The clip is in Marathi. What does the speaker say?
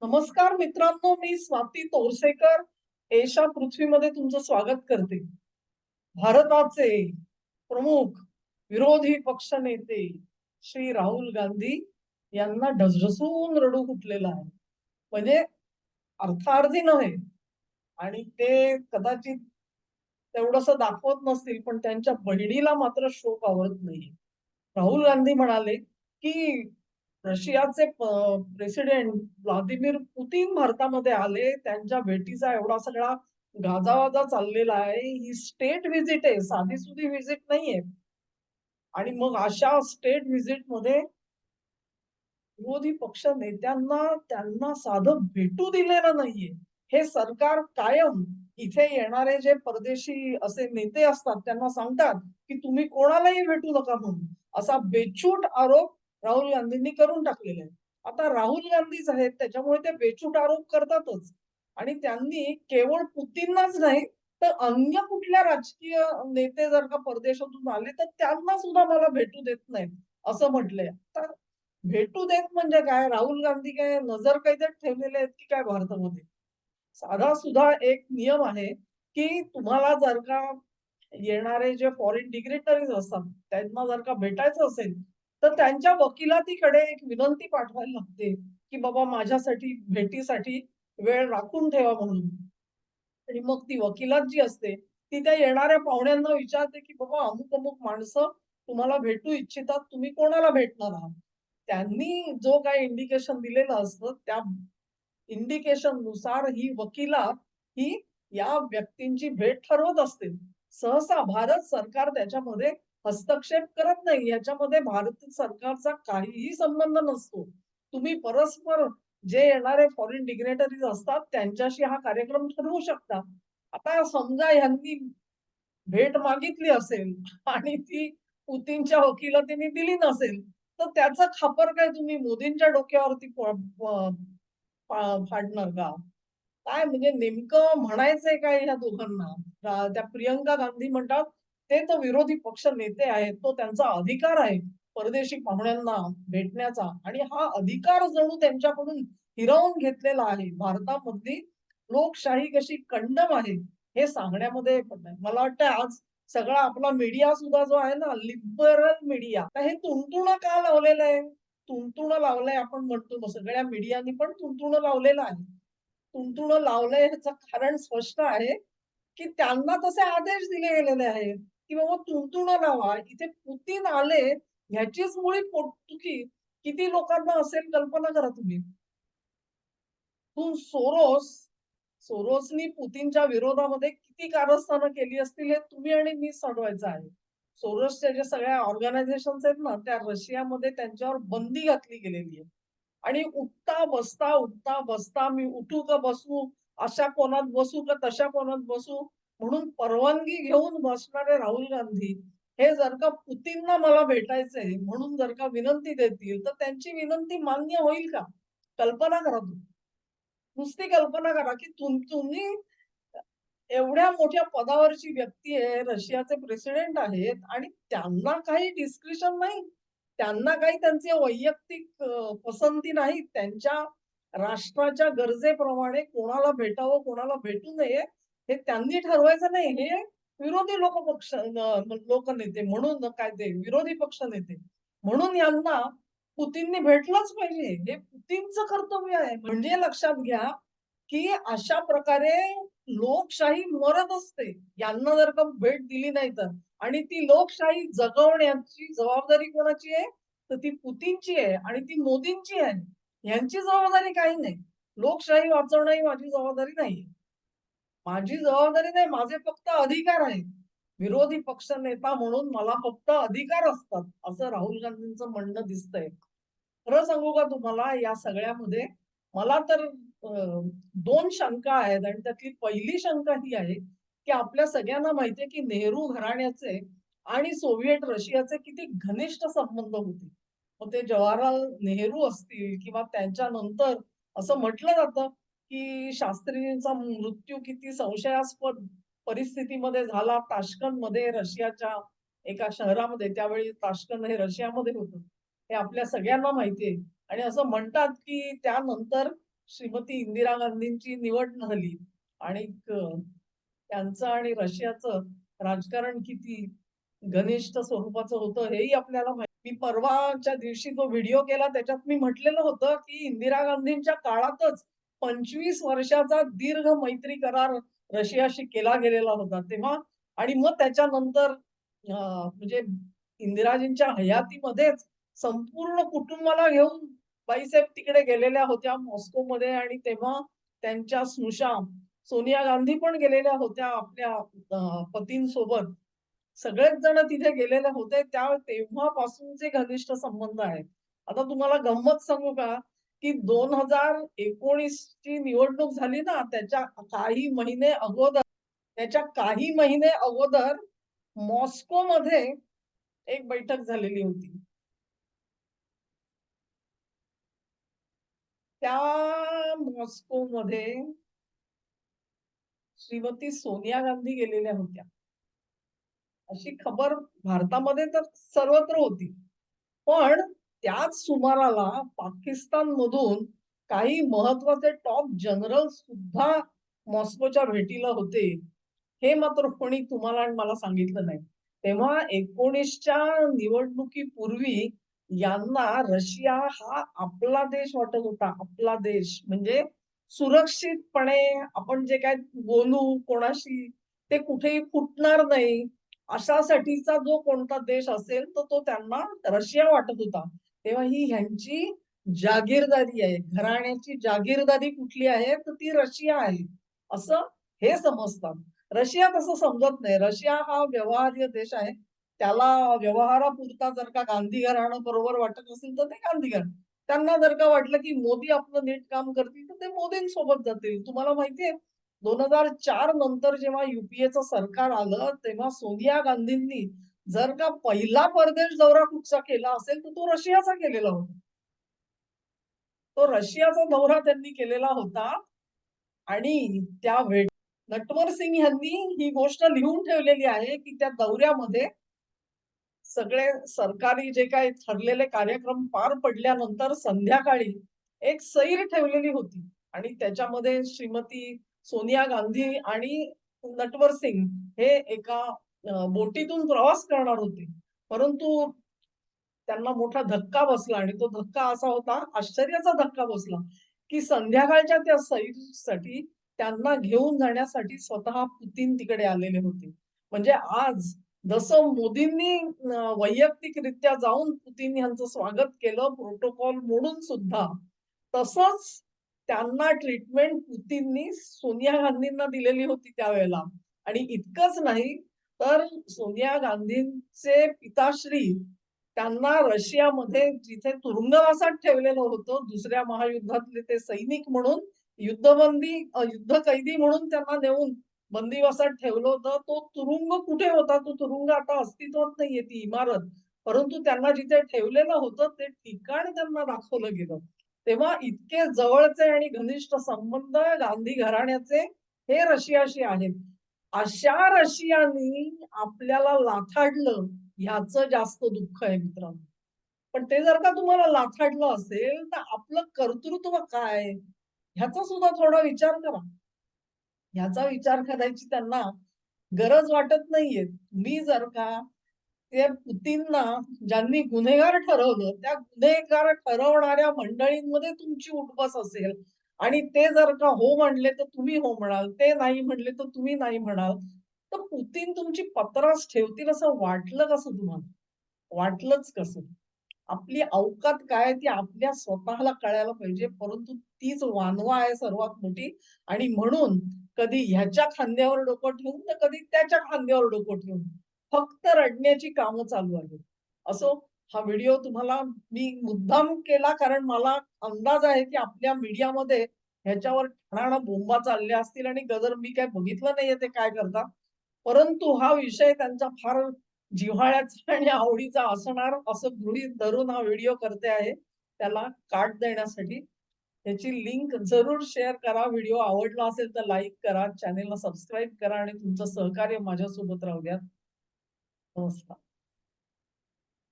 नमस्कार मित्रांनो, मी स्वाती तोरसेकर एशा पृथ्वीमध्ये तुमचं स्वागत करते. भारताचे प्रमुख विरोधी पक्षनेते श्री राहुल गांधी यांना ढसढसून रडू फुटलेलं आहे. म्हणजे अर्थार्थी नव्हे आणि ते कदाचित तेवढंसं दाखवत नसतील, पण त्यांच्या बहिणीला मात्र शोक आवरत नाहीये. राहुल गांधी म्हणाले, की रशियाचे प्रेसिडेंट व्लादिमीर पुतीन भारतामध्ये आले. त्यांच्या भेटीचा एवढा सगळा गाजावाजा चाललेला आहे. ही स्टेट व्हिजिट आहे, साधीसुधी व्हिजिट नाहीये. आणि मग अशा स्टेट व्हिजिटमध्ये विरोधी पक्ष नेत्यांना त्यांना साधं भेटू दिलेलं नाहीये. हे सरकार कायम इथे येणारे जे परदेशी असे नेते असतात त्यांना सांगतात, की तुम्ही कोणालाही भेटू नका म्हणून. असा बेछूट आरोप राहुल गांधींनी करून टाकलेला आहे. आता राहुल गांधीच आहेत त्याच्यामुळे ते बेछूट आरोप करतातच. आणि त्यांनी केवळ पुतीननाच नाही, तर अन्य कुठल्या राजकीय नेते जर का परदेशातून आले, तर त्यांना सुद्धा मला भेटू देत नाहीत, असं म्हटलंय. तर भेटू देत म्हणजे काय? राहुल गांधी काय नजर कैदेत ठेवलेले आहेत की काय भारतामध्ये? साधा सुद्धा एक नियम आहे, की तुम्हाला जर का येणारे जे फॉरेन डिग्निटरीज असतात, त्यांना जर का भेटायचं असेल, तर त्यांच्या वकिलातीकडे एक विनंती पाठवायला लागते, की बाबा माझ्यासाठी भेटीसाठी वेळ राखून ठेवा म्हणून. आणि मग ती वकिलात जी असते, ती त्या येणाऱ्या पाहुण्यांना विचारते, की बाबा अमुक-अमुक माणसं तुम्हाला भेटू इच्छितात, तुम्ही कोणाला भेटणार आहात? त्यांनी जो काही इंडिकेशन दिलेलं असतं, त्या इंडिकेशन नुसार ही वकिलात ही या व्यक्तींची भेट ठरवत असते. सहसा भारत सरकार त्याच्यामध्ये हस्तक्षेप करत नाही. याच्यामध्ये भारत सरकारचा काहीही संबंध नसतो. तुम्ही परस्पर जे येणारे फॉरेन डिग्नेटरीज असतात त्यांच्याशी हा कार्यक्रम ठरवू शकता. आता समजा ह्यांनी भेट मागितली असेल आणि ती पुतीनच्या वकिलातीने दिली नसेल, तर त्याचं खापर काय तुम्ही मोदींच्या डोक्यावरती फाडणार का? काय म्हणजे नेमकं म्हणायचंय काय ह्या दोघांना? त्या प्रियंका गांधी म्हणतात, ते तर विरोधी पक्ष नेते आहेत. तो त्यांचा अधिकार आहे परदेशी पाहुण्यांना भेटण्याचा आणि हा अधिकार जणू त्यांच्याकडून हिरावून घेतलेला आहे. भारतामधली लोकशाही कशी कंडम आहे, हे सांगण्यामध्ये पण नाही. मला वाटतं आज सगळा आपला मीडिया सुद्धा जो आहे ना, लिबरल मीडिया, तर हे तुणतुणं का लावलेलं आहे? तुणतुणं लावलंय आपण म्हणतो, मग सगळ्या मीडियानी पण तुणतुणं लावलेलं आहे. तुणतुणं लावलंय ह्याचं कारण स्पष्ट आहे, की त्यांना तसे आदेश दिले गेलेले आहेत, की बाबा तुणतुणं लावा. इथे पुतीन आले ह्याचीच मुळी पोटदुखी किती लोकांना असेल कल्पना करा तुम्ही. सोरोसनी पुतीनच्या विरोधामध्ये किती कारस्थानं केली असतील हे तुम्ही आणि मी सोडवायचं आहे. सोरोसच्या ज्या सगळ्या ऑर्गनायझेशन्स आहेत ना, त्या रशियामध्ये त्यांच्यावर बंदी घातली गेलेली आहे. आणि उठता बसता मी उठू का बसू, अशा कोणात बसू का तशा कोणात बसू, म्हणून परवानगी घेऊन बसणारे राहुल गांधी हे जर का पुतीनना मला भेटायचंय म्हणून जर का विनंती देतील, तर त्यांची विनंती मान्य होईल का? कल्पना करा तुम्ही. नुसती कल्पना करा, की तुम्ही एवढ्या मोठ्या पदावरची व्यक्ती आहे, रशियाचे प्रेसिडेंट आहेत आणि त्यांना काही डिस्क्रिशन नाही. त्यांना काही त्यांचे वैयक्तिक पसंती नाही. त्यांच्या राष्ट्राच्या गरजेप्रमाणे कोणाला भेटावं, कोणाला भेटू नये, हे त्यांनी ठरवायचं नाही. हे विरोधी लोकनेते म्हणून काय ते विरोधी पक्ष नेते म्हणून यांना पुतीननी भेटलंच पाहिजे. हे पुतीनचं कर्तव्य आहे. म्हणजे लक्षात घ्या, की अशा प्रकारे लोकशाही मरत असते. यांना जर का भेट दिली नाही तर. आणि ती लोकशाही जगवण्याची जबाबदारी कोणाची आहे? तर ती पुतीनची आहे आणि ती मोदींची आहे. ह्यांची जबाबदारी काही नाही. लोकशाही वाचवणं ही माझी जबाबदारी नाही. माझी जबाबदारी नाही, माझे फक्त अधिकार आहेत. विरोधी पक्षनेता म्हणून मला फक्त अधिकार असतात, असं राहुल गांधींचं म्हणणं दिसतंय. खरं सांगू का तुम्हाला या सगळ्यामध्ये मला तर 2 शंका आहेत आणि त्यातली पहिली शंका ही आहे, की आपल्या सगळ्यांना माहिती आहे, की नेहरू घराण्याचे आणि सोव्हिएट रशियाचे किती घनिष्ठ संबंध होते. मग ते जवाहरलाल नेहरू असतील किंवा त्यांच्यानंतर असं म्हटलं जातं, की शास्त्रीजींचा मृत्यू किती संशयास्पद परिस्थितीमध्ये झाला ताश्कंदमध्ये रशियाच्या एका शहरामध्ये. त्यावेळी ताश्कंद हे रशियामध्ये होतं. हे आपल्या सगळ्यांना माहिती आहे आणि असं म्हणतात, की त्यानंतर श्रीमती इंदिरा गांधींची निवड झाली आणि त्यांचं आणि रशियाचं राजकारण किती घनिष्ठ स्वरूपाचं होतं हेही आपल्याला माहिती. मी परवाच्या दिवशी जो व्हिडिओ केला त्याच्यात मी म्हटलेलं होतं की इंदिरा गांधींच्या काळातच 25 वर्षाचा दीर्घ मैत्री करार रशियाशी केला गेलेला होता तेव्हा. आणि मग त्याच्यानंतर म्हणजे इंदिराजींच्या हयातीमध्येच संपूर्ण कुटुंबाला घेऊन बाईसाहेब तिकडे गेलेल्या होत्या मॉस्कोमध्ये. आणि तेव्हा त्यांच्या स्नुषा सोनिया गांधी पण गेलेल्या होत्या आपल्या पतींसोबत. सगळेच जण तिथे गेलेले होते. तेव्हापासूनचे घनिष्ठ संबंध आहेत. आता तुम्हाला गंमत सांगू का की 2019 ची निवडणूक झाली ना त्याच्या काही महिने अगोदर मॉस्को मध्ये एक बैठक झालेली होती. त्या मॉस्को मध्ये श्रीमती सोनिया गांधी गेलेल्या होत्या अशी खबर भारतामध्ये तर सर्वत्र होती. पण त्याच सुमाराला पाकिस्तान मधून काही महत्वाचे टॉप जनरल सुद्धा मॉस्कोच्या भेटीला होते. हे मात्र कोणी तुम्हाला आणि मला सांगितलं नाही. तेव्हा 19च्या निवडणुकीपूर्वी यांना रशिया हा आपला देश वाटत होता. आपला देश म्हणजे सुरक्षितपणे आपण जे काय बोलू कोणाशी ते कुठेही फुटणार नाही अशासाठीचा जो कोणता देश असेल तर तो त्यांना रशिया वाटत होता. तेव्हा ही ह्यांची जागीरदारी आहे. घराण्याची जागीरदारी कुठली आहे तर ती रशिया आहे असं हे समजतात. रशिया तसं समजत नाही. रशिया हा व्यवहार्य देश आहे. त्याला व्यवहारापुरता जर का गांधी घराणं बरोबर वाटत असेल तर ते गांधी घराणं. त्यांना जर का वाटलं की मोदी आपलं नीट काम करतील तर ते मोदींसोबत जातील. तुम्हाला माहितीये 2004 नंतर जेव्हा युपीएचं सरकार आलं तेव्हा सोनिया गांधींनी जर का पहिला परदेश दौरा कुठचा केला असेल तर तो रशियाचा केलेला होता. तो रशियाचा दौरा त्यांनी केलेला होता. आणि त्या नटवर सिंग यांनी ही गोष्ट लिहून ठेवलेली आहे की त्या दौऱ्यामध्ये सगळे सरकारी जे काही ठरलेले कार्यक्रम पार पडल्यानंतर संध्याकाळी एक सैर ठेवलेली होती. आणि त्याच्यामध्ये श्रीमती सोनिया गांधी आणि नटवर सिंग हे एका बोटीतून प्रवास करणार होते. परंतु त्यांना मोठा धक्का बसला आणि तो धक्का असा होता, आश्चर्याचा धक्का बसला की संध्याकाळच्या त्या सैरीसाठी त्यांना घेऊन जाण्यासाठी स्वतः पुतीन तिकडे आलेले होते. म्हणजे आज जसं मोदींनी वैयक्तिकरित्या जाऊन पुतीन यांचं स्वागत केलं प्रोटोकॉल मोडून सुद्धा, तसंच त्यांना ट्रीटमेंट पुतीननी सोनिया गांधींना दिलेली होती त्यावेळेला. आणि इतकंच नाही तर सोनिया गांधींचे पिताश्री त्यांना रशियामध्ये जिथे तुरुंगवासात ठेवलेलं होतं दुसऱ्या महायुद्धातले ते सैनिक म्हणून युद्ध कैदी म्हणून त्यांना नेऊन बंदिवासात ठेवलं होतं. तो तुरुंग कुठे होता? तो तुरुंग आता अस्तित्वात नाहीये ती इमारत. परंतु त्यांना जिथे ठेवलेलं होतं ते ठिकाण त्यांना दाखवलं गेलं. तेव्हा इतके जवळचे आणि घनिष्ठ संबंध गांधी घराण्याचे हे रशियाशी आहेत. अशा रशियानी आपल्याला लाथाडलं ह्याचं जास्त दुःख आहे मित्रांनो. पण ते जर का तुम्हाला लाथाडलं असेल तर आपलं कर्तृत्व काय ह्याचा सुद्धा थोडा विचार करा. ह्याचा विचार करायची त्यांना गरज वाटत नाहीये. मी जर का ते पुतींना ज्यांनी गुन्हेगार ठरवलं त्या गुन्हेगार ठरवणाऱ्या मंडळींमध्ये तुमची उठबस असेल आणि ते जर का हो म्हणले तर तुम्ही हो म्हणाल, ते नाही म्हणले तर तुम्ही नाही म्हणाल, तर पुतीन तुमची पत्रास ठेवतील असं वाटलं कसं तुम्हाला? वाटलंच कसं? आपली औकात काय ती आपल्या स्वतःला कळायला पाहिजे. परंतु तीच वानवा आहे सर्वात मोठी. आणि म्हणून कधी ह्याच्या खांद्यावर डोकं ठेवून तर कधी त्याच्या खांद्यावर डोकं ठेवून फक्त रडण्याची कामं चालू आहेत. असो, हा व्हिडिओ तुम्हाला मी मुद्दाम केला कारण मला अंदाज आहे की आपल्या मीडियामध्ये ह्याच्यावर ठाणाणा बोंबा चालल्या असतील आणि गदर मी काय बघितलं नाहीये ते काय करतात. परंतु हा विषय त्यांचा फार जिव्हाळ्याचा आणि आवडीचा असणार असं गृहीत धरून हा व्हिडिओ करते आहे. त्याला काट देण्यासाठी याची लिंक जरूर शेअर करा. व्हिडिओ आवडला असेल तर लाईक करा, चॅनेलला सबस्क्राईब करा आणि तुमचं सहकार्य माझ्यासोबत राहू द्या. नमस्कार.